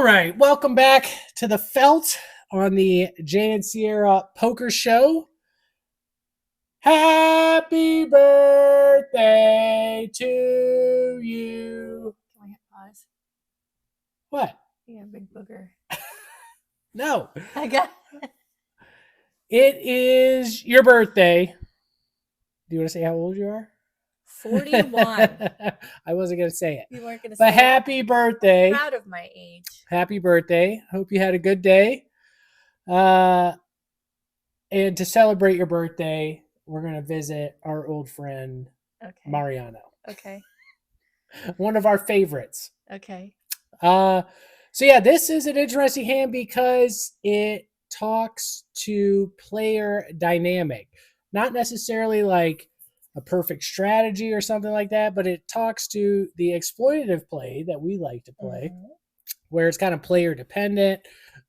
right, welcome back to the Felt on the Jay and Sierra Poker Show. Happy birthday to you. Can we hit pause? What? Yeah, big booger. No. I got It is your birthday. Do you want to say how old you are? 41. I wasn't going to say it. You weren't going to say But happy birthday. I'm proud of my age. Happy birthday. Hope you had a good day. And to celebrate your birthday, we're going to visit our old friend, Mariano. Okay. One of our favorites. Okay. So yeah, this is an interesting hand because it talks to player dynamic. Not necessarily like a perfect strategy or something like that, but it talks to the exploitative play that we like to play, where it's kind of player dependent,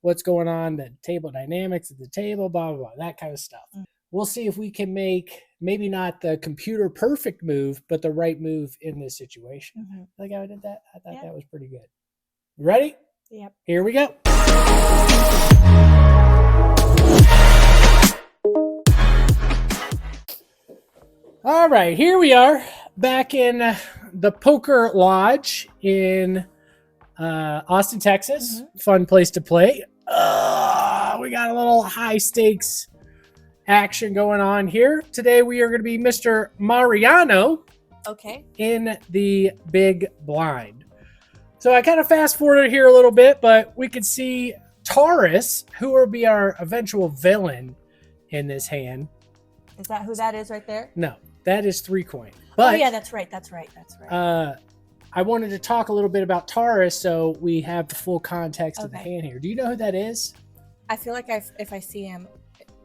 what's going on, the table dynamics at the table, blah, blah, blah, that kind of stuff. We'll see if we can make maybe not the computer perfect move, but the right move in this situation. Like how I did that? I thought that was pretty good. Ready? Yep. Here we go. All right, here we are back in the Poker Lodge in Austin, Texas. Fun place to play. We got a little high stakes action going on here. Today we are going to be Mr. Mariano. Okay. In the big blind. So I kind of fast forwarded here a little bit, but we can see Taurus, who will be our eventual villain in this hand. Is that who that is right there? No, that is 3 coin. But, oh yeah, that's right. I wanted to talk a little bit about Taurus so we have the full context of the hand here. Do you know who that is? I feel like if I see him,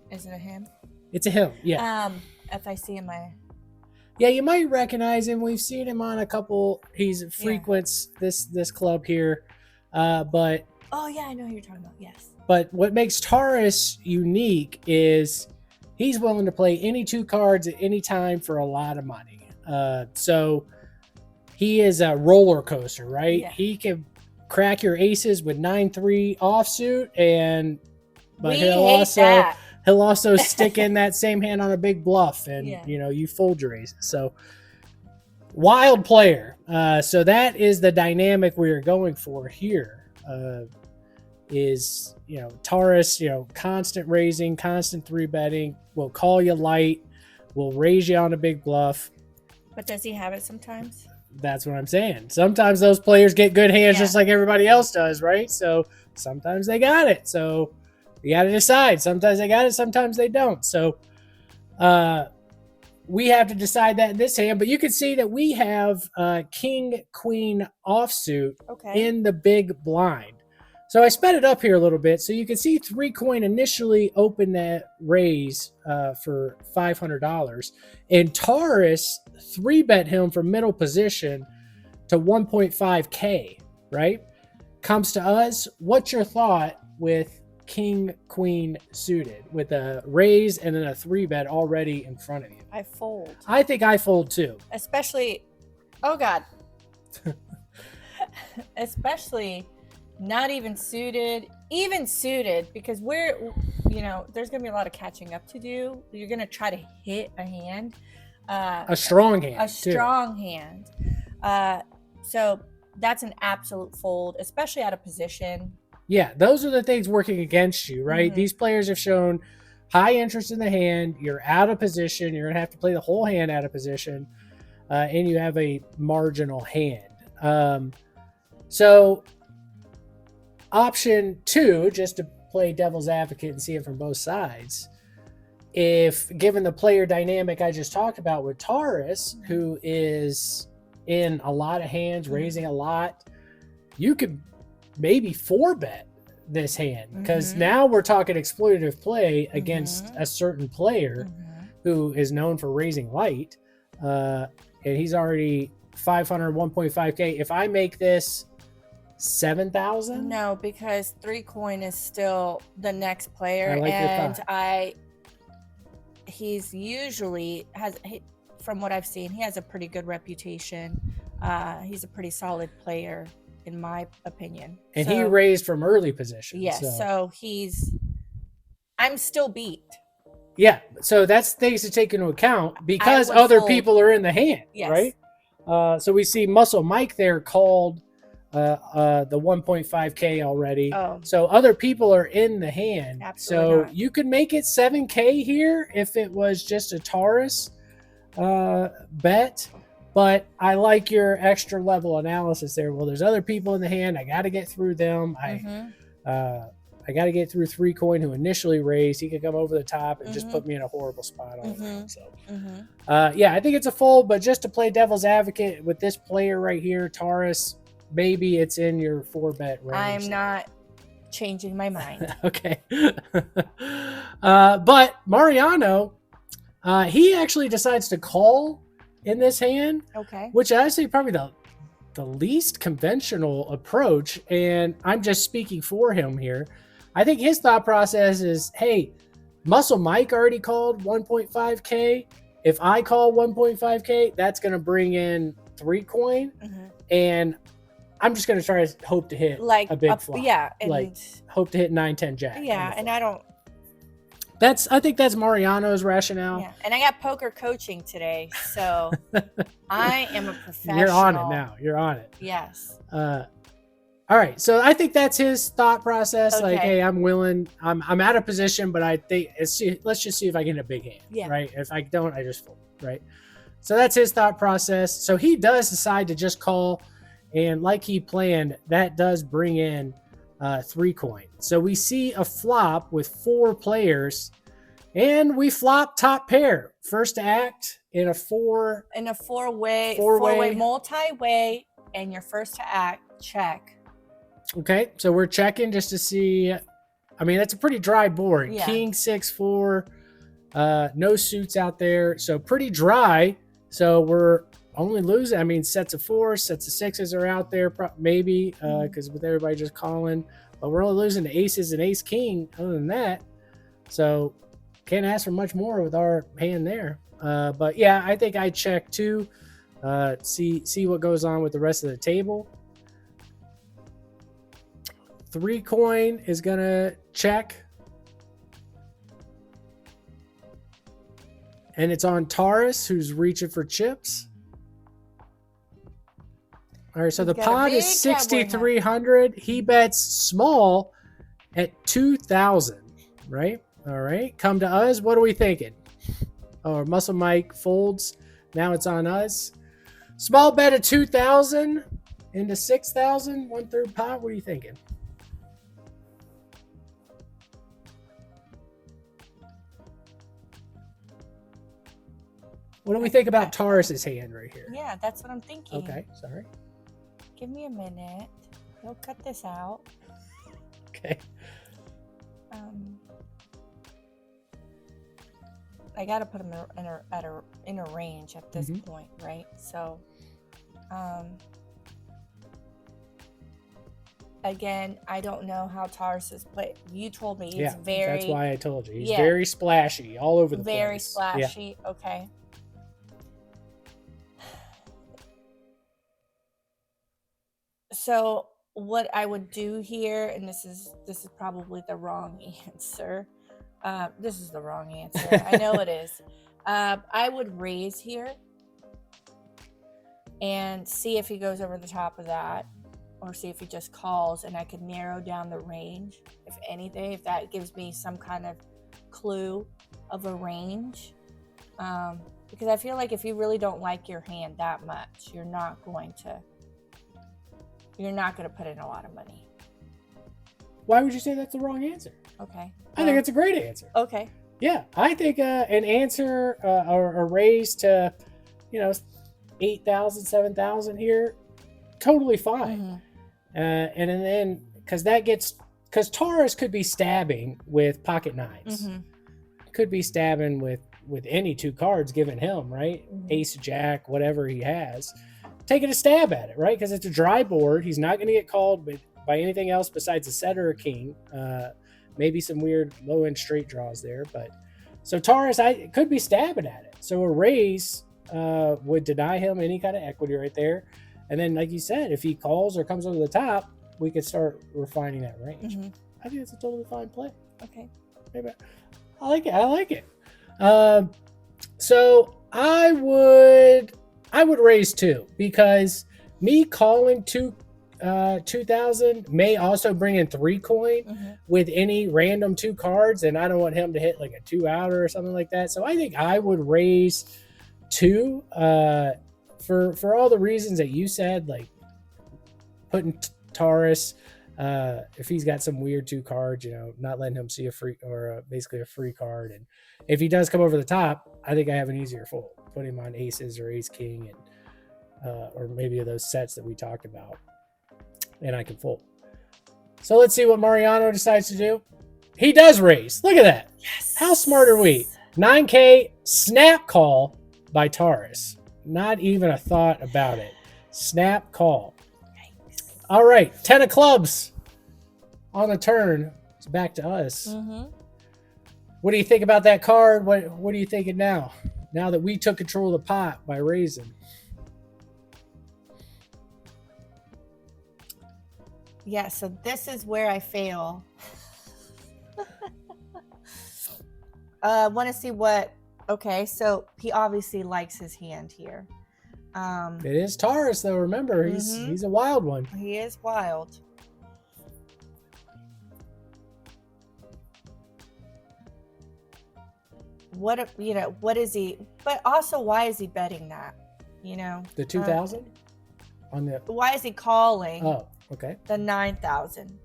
is it a him? It's a him, yeah. If I see him, yeah, you might recognize him. We've seen him on a couple. He frequents this club here, but oh yeah, I know who you're talking about. Yes. But what makes Taurus unique is he's willing to play any 2 cards at any time for a lot of money. So he is a roller coaster, right? Yeah. He can crack your aces with 9-3 offsuit, but he'll also stick in that same hand on a big bluff, and you fold your aces. So wild player. So that is the dynamic we are going for here. Is Taurus, constant raising, constant 3-betting, will call you light, will raise you on a big bluff. But does he have it sometimes? That's what I'm saying. Sometimes those players get good hands just like everybody else does, right? So sometimes they got it. So you got to decide. Sometimes they got it, sometimes they don't. So we have to decide that in this hand. But you can see that we have King, Queen offsuit in the big blind. So I sped it up here a little bit. So you can see 3 coin initially open that raise for $500. And Taurus 3-bet him from middle position to 1.5K, right? Comes to us. What's your thought with King, Queen suited with a raise and then a 3-bet already in front of you? I fold. I think I fold too. Especially, oh God. Especially not even suited, because there's going to be a lot of catching up to do. You're going to try to hit a hand. A strong hand. So that's an absolute fold, especially out of position. Yeah, those are the things working against you, right? These players have shown high interest in the hand. You're out of position. You're going to have to play the whole hand out of position. And you have a marginal hand. So option 2, just to play devil's advocate and see it from both sides, if given the player dynamic I just talked about with Taurus, who is in a lot of hands, raising a lot, you could maybe 4-bet this hand, because now we're talking exploitative play against a certain player who is known for raising light, and he's already 500, 1.5K. If I make this 7,000? No, because 3 coin is still the next player, and he's usually from what I've seen, he has a pretty good reputation. He's a pretty solid player. in my opinion. And he raised from early position. Yes, so I'm still beat. Yeah, so that's things to take into account because other people are in the hand, right? So we see Muscle Mike there called the 1.5K already. So other people are in the hand. Absolutely so you could make it 7K here if it was just a Taurus bet. But I like your extra level analysis there. Well, there's other people in the hand. I got to get through them. I got to get through 3 Coin who initially raised. He could come over the top and just put me in a horrible spot all around. So, yeah, I think it's a fold. But just to play devil's advocate with this player right here, Taurus, maybe it's in your 4-bet range. I'm not changing my mind. Okay. But Mariano, he actually decides to call in this hand. Okay. Which I say probably the least conventional approach. And I'm just speaking for him here. I think his thought process is, hey, Muscle Mike already called 1.5K. If I call 1.5K, that's going to bring in 3 Coin. And I'm just going to try to hope to hit a big flop. Yeah. And hope to hit 9-10 jack. Yeah. And I think that's Mariano's rationale. Yeah. And I got poker coaching today. So I am a professional. You're on it now. You're on it. Yes. All right, so I think that's his thought process. Okay. Like, hey, I'm willing. I'm out of position, but I think let's just see if I get a big hand. Yeah. Right. If I don't, I just fold. Right. So that's his thought process. So he does decide to just call, and like he planned, that does bring in 3 Coin. So we see a flop with 4 players, and we flop top pair. First to act in a four-way multi-way, and your first to act check. Okay, so we're checking just to see. I mean, that's a pretty dry board. Yeah. King 6-4, no suits out there, so pretty dry. So we're only losing. I mean, sets of 4s, sets of 6s are out there, maybe because with everybody just calling. But we're only losing to aces and ace king. Other than that, so can't ask for much more with our hand there. But yeah, I think I check too. See what goes on with the rest of the table. 3 Coin is gonna check, and it's on Taurus, who's reaching for chips. All right, so the pot is 6,300. He bets small at 2,000. Right. All right. Come to us. What are we thinking? Oh, Muscle Mike folds. Now it's on us. Small bet at 2,000 into 6,000. 1/3 pot. What are you thinking? What do we think about Taurus's hand right here? Yeah, that's what I'm thinking. Okay, sorry. Give me a minute. We'll cut this out. Okay. I got to put him in a range at this point, right? So, again, I don't know how Taurus is played. You told me he's very. That's why I told you. He's very splashy all over the place. Very splashy. Yeah. Okay. So what I would do here, and this is probably the wrong answer. This is the wrong answer. I know it is. I would raise here and see if he goes over the top of that, or see if he just calls, and I could narrow down the range, if anything, if that gives me some kind of clue of a range. Because I feel like if you really don't like your hand that much, you're not going to put in a lot of money. Why would you say that's the wrong answer? Okay. I think it's a great answer. Okay. Yeah, I think an answer or a raise to, 8,000, 7,000 here, totally fine. And then because Taurus could be stabbing with pocket nines, could be stabbing with any 2 cards given him, right? Ace, jack, whatever he has, taking a stab at it, right? Because it's a dry board. He's not going to get called by anything else besides a set or a king. Maybe some weird low-end straight draws there. But so Taurus, could be stabbing at it. So a raise would deny him any kind of equity right there. And then, like you said, if he calls or comes over the top, we could start refining that range. I think that's a totally fine play. Okay. Maybe. I like it. I like it. So I would raise 2 because me calling 2,000 may also bring in 3 coin with any random 2 cards, and I don't want him to hit like a 2 outer or something like that. So I think I would raise 2 for all the reasons that you said, like putting Taurus. If he's got some weird 2 cards, not letting him see a free or basically a free card. And if he does come over the top, I think I have an easier fold. Put him on aces or ace king and or maybe those sets that we talked about, and I can fold. So let's see what Mariano decides to do. He does raise. Look at that. Yes. How smart are we? 9K snap call by Taurus. Not even a thought about it. Snap call. All right, 10 of clubs on the turn. It's back to us. What do you think about that card? What are you thinking now? Now that we took control of the pot by raising. Yeah, so this is where I fail. Want to see what... Okay, so he obviously likes his hand here. It is Taurus, though. Remember, he's a wild one. He is wild. What is he? But also, why is he betting that? The 2,000 on the. Why is he calling? Oh, okay. The 9,000.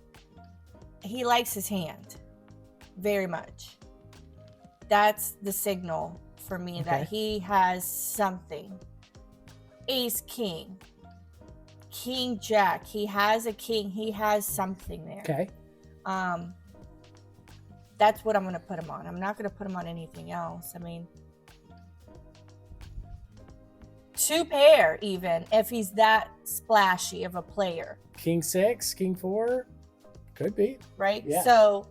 He likes his hand very much. That's the signal for me that he has something. Ace king, king jack. He has a king. He has something there. Okay. That's what I'm going to put him on. I'm not going to put him on anything else. I mean, 2 pair even if he's that splashy of a player. King 6, king 4, could be. Right? Yeah. So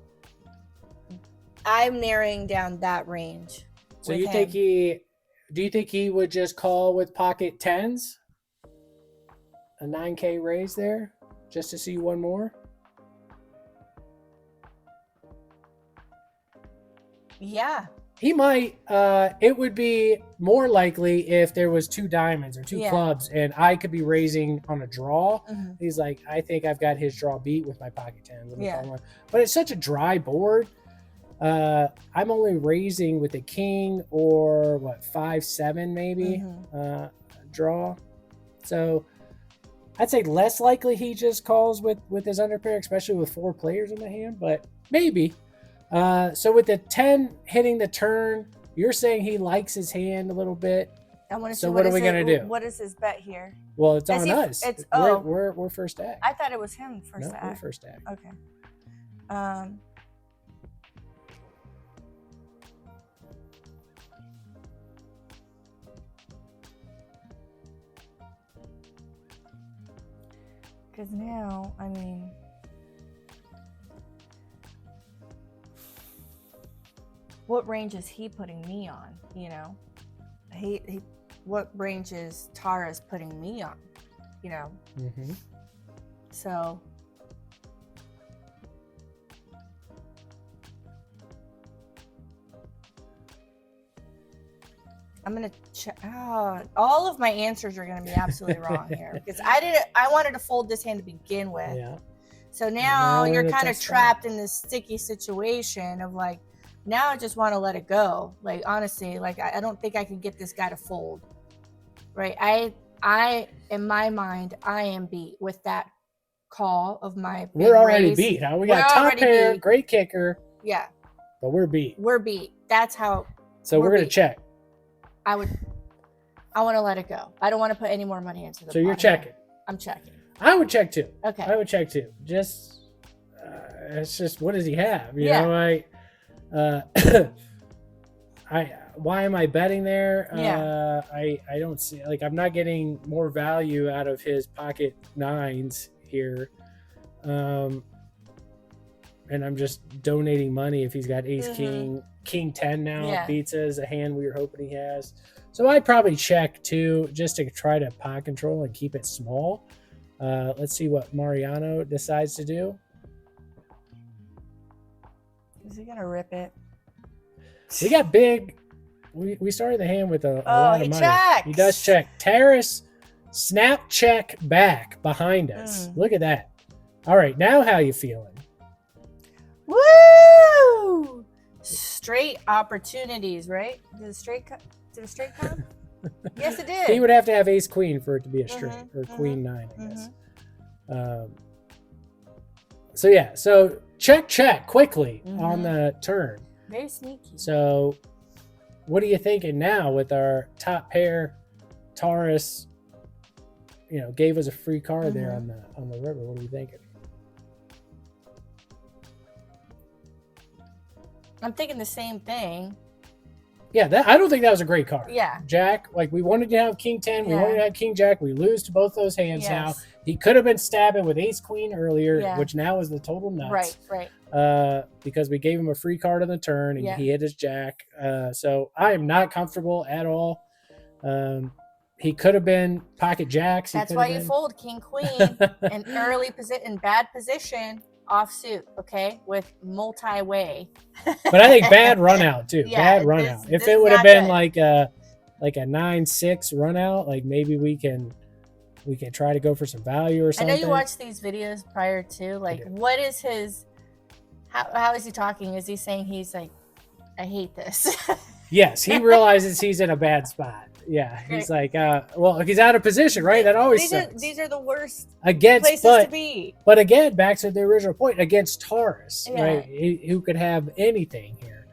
I'm narrowing down that range. So you think do you think he would just call with pocket 10s? A 9K raise there just to see one more? Yeah. He might. It would be more likely if there was 2 diamonds or 2 clubs and I could be raising on a draw. He's like, I think I've got his draw beat with my pocket 10s. Yeah. But it's such a dry board. I'm only raising with a king or 5-7 maybe draw. So I'd say less likely he just calls with his underpair, especially with 4 players in the hand, but maybe. So with the 10 hitting the turn, you're saying he likes his hand a little bit. I want to so see what are we going to do? What is his bet here? Well, it's on us. We're first act. I thought it was him first act. We're first act. Okay. Because now, I mean, what range is he putting me on? He what range is Tara's putting me on? So I'm gonna check. Oh, all of my answers are gonna be absolutely wrong here because I wanted to fold this hand to begin with. Yeah. So now you're kind of trapped in this sticky situation of like, now I just want to let it go. Like, honestly, like I don't think I can get this guy to fold. Right? I in my mind, I am beat with that call of my. We're already beat. Huh? We got top pair, beat. Great kicker. Yeah. But we're beat. We're beat. That's how. So we're gonna check. I want to let it go. I don't want to put any more money into the. So you're checking. I'm checking. I would check too. Okay. I would check too. Just, it's just, what does he have? You know, why am I betting there? Yeah. I don't see, like, I'm not getting more value out of his pocket 9s here. And I'm just donating money if he's got ace king 10 now. Pizza is a hand we were hoping he has. So I'd probably check too, just to try to pot control and keep it small. Let's see what Mariano decides to do. Is he gonna rip it? We got big. We started the hand with a lot of money. Checks. He does check. Terrace, snap check back behind us. Look at that. All right, now how you feeling? Woo! Straight opportunities, right? Did a straight come? Yes, it did. He would have to have ace queen for it to be a straight, or queen nine, I guess. So yeah, so check quickly on the turn. Very sneaky. So what are you thinking now with our top pair? Taurus, gave us a free card there on the river. What are you thinking? I'm thinking the same thing. Yeah, I don't think that was a great card. Yeah. Jack, like we wanted to have King 10, we wanted to have King Jack. We lose to both those hands now. He could have been stabbing with Ace Queen earlier, which now is the total nuts. Right. Because we gave him a free card on the turn and he hit his Jack. So I am not comfortable at all. He could have been pocket jacks. That's why you fold King Queen in early position, in bad position, offsuit, okay, with multi-way. But I think bad run out too. Bad run out. If it would have been like a 9-6 run out, like maybe we can try to go for some value or something. I know you watched these videos prior to. Like, what is his? How is he talking? Is he saying he's like, I hate this? Yes, he realizes he's in a bad spot. Yeah, he's like, well, he's out of position, right? That always sucks. These are the worst places to be. But again, back to the original point, against Taurus, right? Who could have anything here?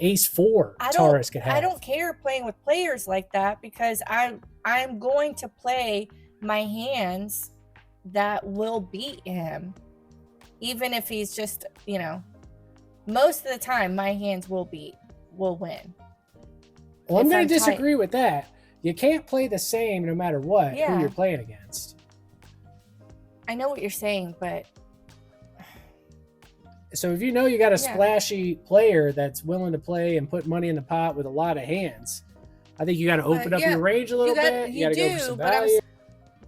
Ace 4 Taurus could have. I don't care playing with players like that because I'm going to play my hands that will beat him, even if he's just most of the time my hands will win. Well, I'm going to disagree with that. You can't play the same no matter what who you're playing against. I know what you're saying, but so if you know you got a splashy player that's willing to play and put money in the pot with a lot of hands, I think you got to open up your range a little bit. You got to go for some value.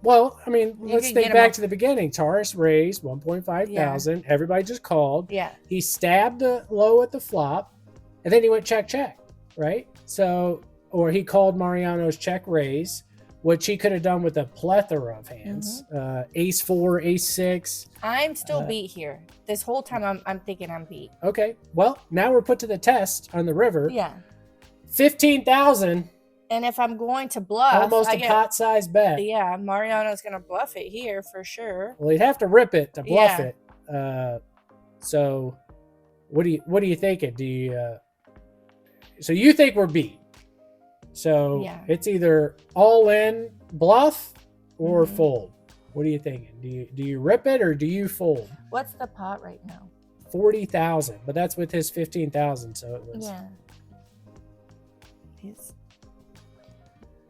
Well, I mean, let's think back to the beginning. Taurus raised 1.5 thousand. Everybody just called. Yeah. He stabbed the low at the flop, and then he went check, right? So, or he called Mariano's check raise, which he could have done with a plethora of hands. Ace 4, Ace 6. I'm still beat here. This whole time I'm thinking I'm beat. Okay. Well, now we're put to the test on the river. Yeah. 15,000. And if I'm going to bluff, almost a pot-sized bet. Yeah, Mariano's going to bluff it here for sure. Well, he'd have to rip it to bluff it. So, what are you thinking? Do you? So you think we're beat? So it's either all in bluff or fold. What are you thinking? Do you rip it or do you fold? What's the pot right now? 40,000, but that's with his 15,000. So it was. Yeah.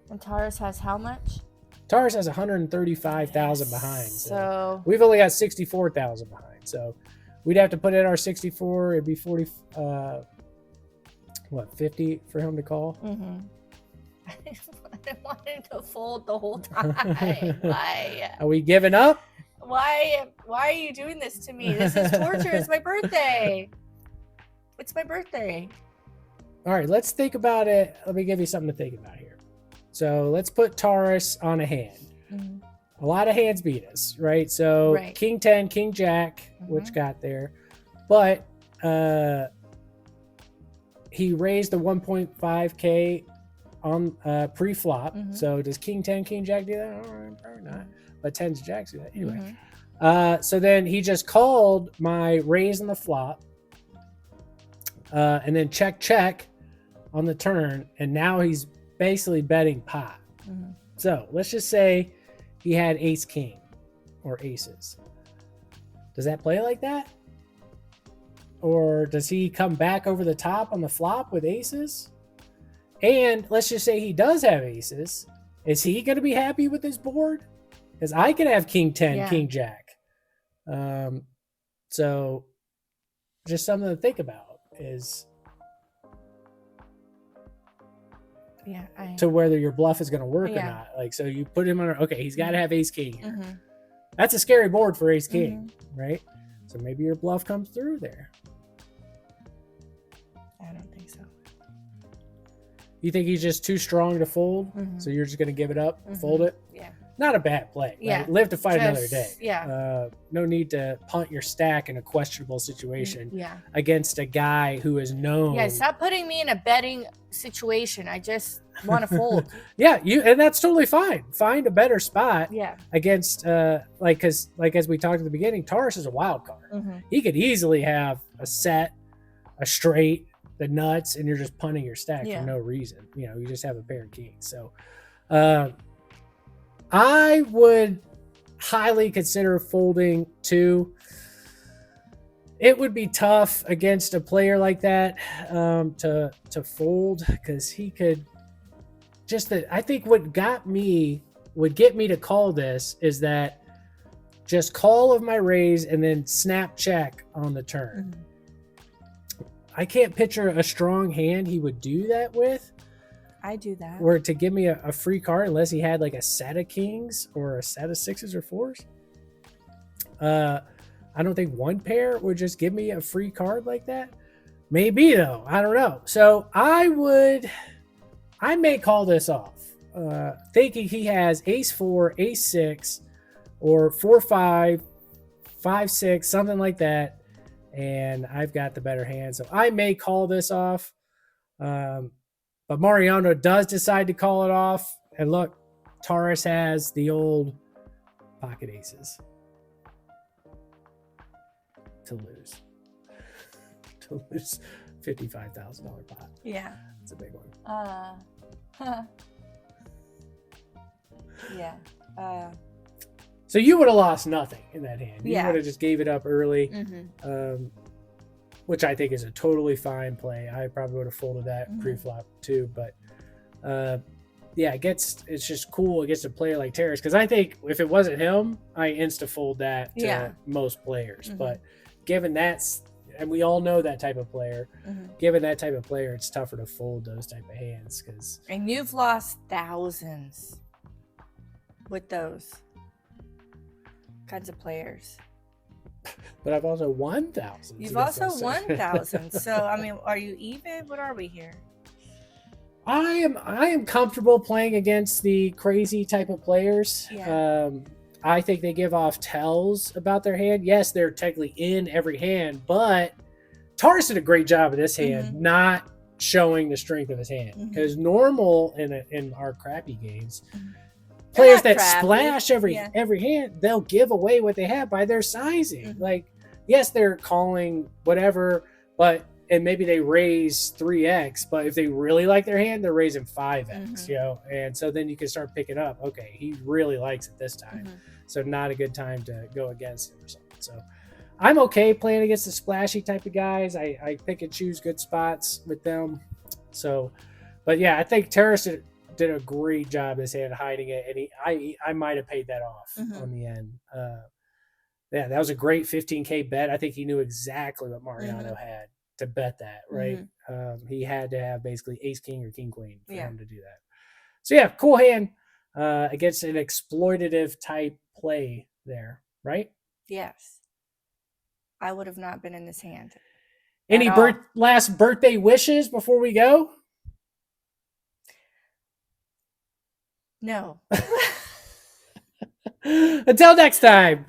And Taurus has how much? Taurus has 135,000 behind. So we've only got 64,000 behind. So we'd have to put in our 64. It'd be 40. 50 for him to call? I wanted to fold the whole time. Why? Are we giving up? Why are you doing this to me? This is torture. It's my birthday. It's my birthday. All right, let's think about it. Let me give you something to think about here. So let's put Taurus on a hand. A lot of hands beat us, right? So King 10, King Jack, which got there. But he raised the 1.5K on pre-flop. So does King 10, King Jack do that? Probably not. But 10s, Jacks do that. Anyway. So then he just called my raise on the flop. And then check on the turn. And now he's basically betting pot. So let's just say he had ace king or aces. Does that play like that? Or does he come back over the top on the flop with aces? And let's just say he does have aces. Is he going to be happy with his board? Because I could have king 10, king jack. So just something to think about is to whether your bluff is going to work or Yeah. not. Like, so you put him on, okay, he's got to have ace king here. Mm-hmm. That's a scary board for ace king, right? So maybe your bluff comes through there. I don't think so. You think he's just too strong to fold? So you're just going to give it up, fold it? Yeah. Not a bad play. Yeah. Right? Live to fight another day. Yeah. No need to punt your stack in a questionable situation Yeah. against a guy who is known. Yeah, stop putting me in a betting situation. I just want to fold. Yeah, and that's totally fine. Find a better spot. Yeah. Against because as we talked at the beginning, Taurus is a wild card. He could easily have a set, a straight, the nuts, and you're just punting your stack for no reason. You just have a pair of kings. So I would highly consider folding too. It would be tough against a player like that to fold, because he could I think what would get me to call this is that just call of my raise and then snap check on the turn. I can't picture a strong hand he would do that with. I do that. Or to give me a free card, unless he had like a set of kings or a set of sixes or fours. I don't think one pair would just give me a free card like that. Maybe though, I don't know. So I may call this off, thinking he has ace 4, ace 6, or 4 5, 5 6, something like that, and I've got the better hand. So I may call this off. But Mariano does decide to call it off. And look, Taurus has the old pocket aces to lose. To lose $55,000 pot. Yeah. It's a big one. Yeah. So you would have lost nothing in that hand. You Yeah. would have just gave it up early. Which I think is a totally fine play. I probably would have folded that pre-flop too, but yeah, it's just cool against a player like Terrace, because I think if it wasn't him, I insta-fold that to most players. But given that's, and we all know that type of player, given that type of player, it's tougher to fold those type of hands. And you've lost thousands with those kinds of players. But I've also won thousands. You've also won thousands. So, I mean, are you even? What are we here? I am comfortable playing against the crazy type of players. Yeah. I think they give off tells about their hand. Yes, they're technically in every hand, but Taurus did a great job of this hand, not showing the strength of his hand. Because normal in our crappy games, players that splash every hand, they'll give away what they have by their sizing. Like, yes, they're calling whatever, and maybe they raise 3x, but if they really like their hand, they're raising 5x, and so then you can start picking up, okay, he really likes it this time, so not a good time to go against him or something. So I'm okay playing against the splashy type of guys. I pick and choose good spots with them. So, but yeah, I think Terrace did a great job this hand hiding it, and I might have paid that off on the end. Yeah, that was a great 15K bet. I think he knew exactly what Mariano had to bet that, right? He had to have basically ace king or king queen for him to do that. So yeah, cool hand against an exploitative type play there, right? Yes. I would have not been in this hand. Any last birthday wishes before we go? No. Until next time.